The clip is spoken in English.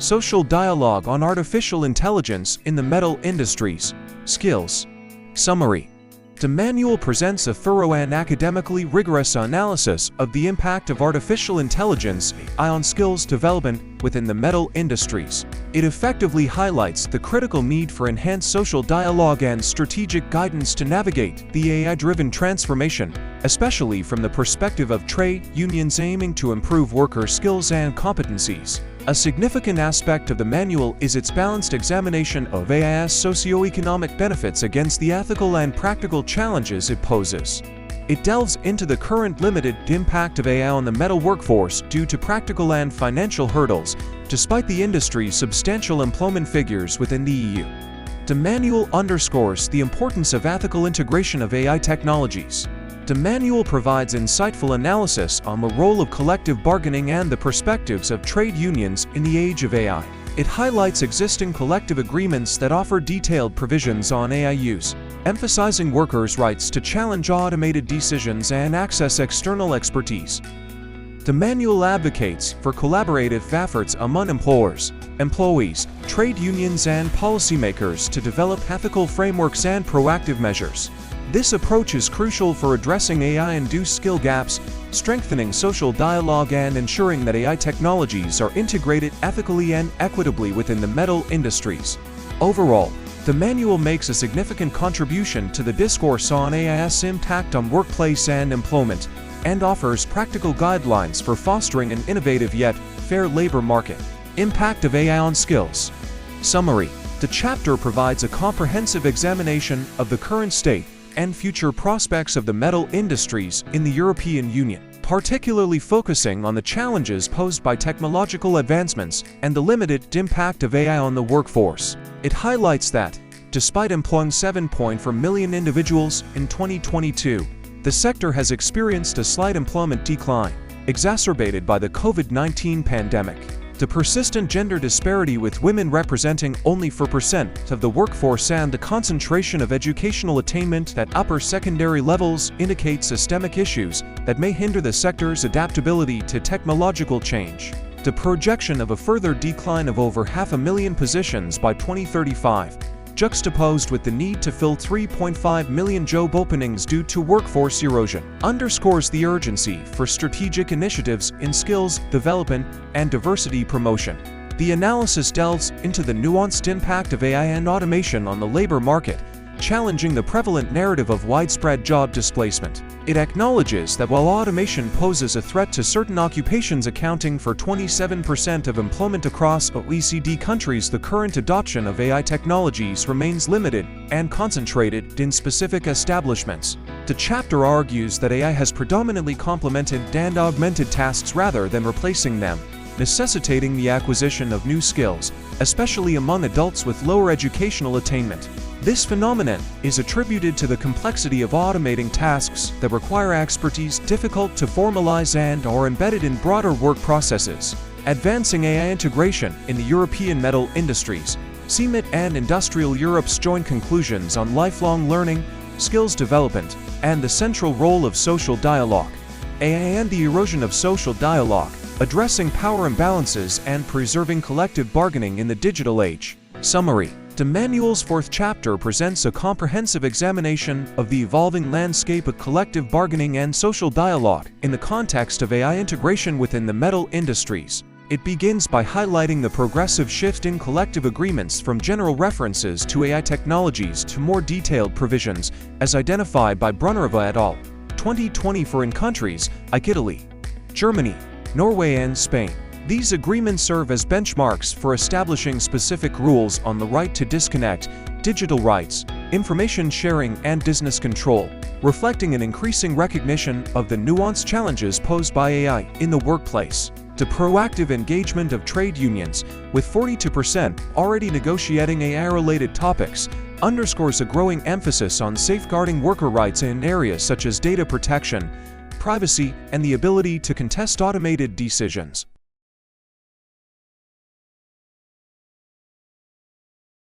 Social dialogue on artificial intelligence in the metal industries. Skills. Summary. The manual presents a thorough and academically rigorous analysis of the impact of artificial intelligence (AI) on skills development within the metal industries. It effectively highlights the critical need for enhanced social dialogue and strategic guidance to navigate the AI-driven transformation, especially from the perspective of trade unions aiming to improve worker skills and competencies. A significant aspect of the manual is its balanced examination of AI's socio-economic benefits against the ethical and practical challenges it poses. It delves into the current limited impact of AI on the metal workforce due to practical and financial hurdles, despite the industry's substantial employment figures within the EU. The manual underscores the importance of ethical integration of AI technologies. The manual provides insightful analysis on the role of collective bargaining and the perspectives of trade unions in the age of AI. It highlights existing collective agreements that offer detailed provisions on AI use, emphasizing workers' rights to challenge automated decisions and access external expertise. The manual advocates for collaborative efforts among employers, employees, trade unions, and policymakers to develop ethical frameworks and proactive measures. This approach is crucial for addressing AI-induced skill gaps, strengthening social dialogue, and ensuring that AI technologies are integrated ethically and equitably within the metal industries. Overall, the manual makes a significant contribution to the discourse on AI's impact on workplace and employment, and offers practical guidelines for fostering an innovative yet fair labor market. Impact of AI on skills. Summary. The chapter provides a comprehensive examination of the current state and future prospects of the metal industries in the European Union, particularly focusing on the challenges posed by technological advancements and the limited impact of AI on the workforce. It highlights that, despite employing 7.4 million individuals in 2022, the sector has experienced a slight employment decline, exacerbated by the COVID-19 pandemic. The persistent gender disparity, with women representing only 4% of the workforce and the concentration of educational attainment at upper secondary levels, indicate systemic issues that may hinder the sector's adaptability to technological change. The projection of a further decline of over 500,000 positions by 2035, juxtaposed with the need to fill 3.5 million job openings due to workforce erosion, underscores the urgency for strategic initiatives in skills development and diversity promotion. The analysis delves into the nuanced impact of AI and automation on the labor market, challenging the prevalent narrative of widespread job displacement. It acknowledges that while automation poses a threat to certain occupations accounting for 27% of employment across OECD countries, the current adoption of AI technologies remains limited and concentrated in specific establishments. The chapter argues that AI has predominantly complemented and augmented tasks rather than replacing them, necessitating the acquisition of new skills, especially among adults with lower educational attainment. This phenomenon is attributed to the complexity of automating tasks that require expertise difficult to formalize and are embedded in broader work processes. Advancing AI integration in the European metal industries. CMIT and Industrial Europe's joint conclusions on lifelong learning, skills development, and the central role of social dialogue. AI and the erosion of social dialogue, addressing power imbalances and preserving collective bargaining in the digital age. Summary. The manual's fourth chapter presents a comprehensive examination of the evolving landscape of collective bargaining and social dialogue in the context of AI integration within the metal industries. It begins by highlighting the progressive shift in collective agreements from general references to AI technologies to more detailed provisions, as identified by Brunnerova et al. 2024 in countries like Italy, Germany, Norway, and Spain. These agreements serve as benchmarks for establishing specific rules on the right to disconnect, digital rights, information sharing, and business control, reflecting an increasing recognition of the nuanced challenges posed by AI in the workplace. The proactive engagement of trade unions, with 42% already negotiating AI-related topics, underscores a growing emphasis on safeguarding worker rights in areas such as data protection, privacy, and the ability to contest automated decisions.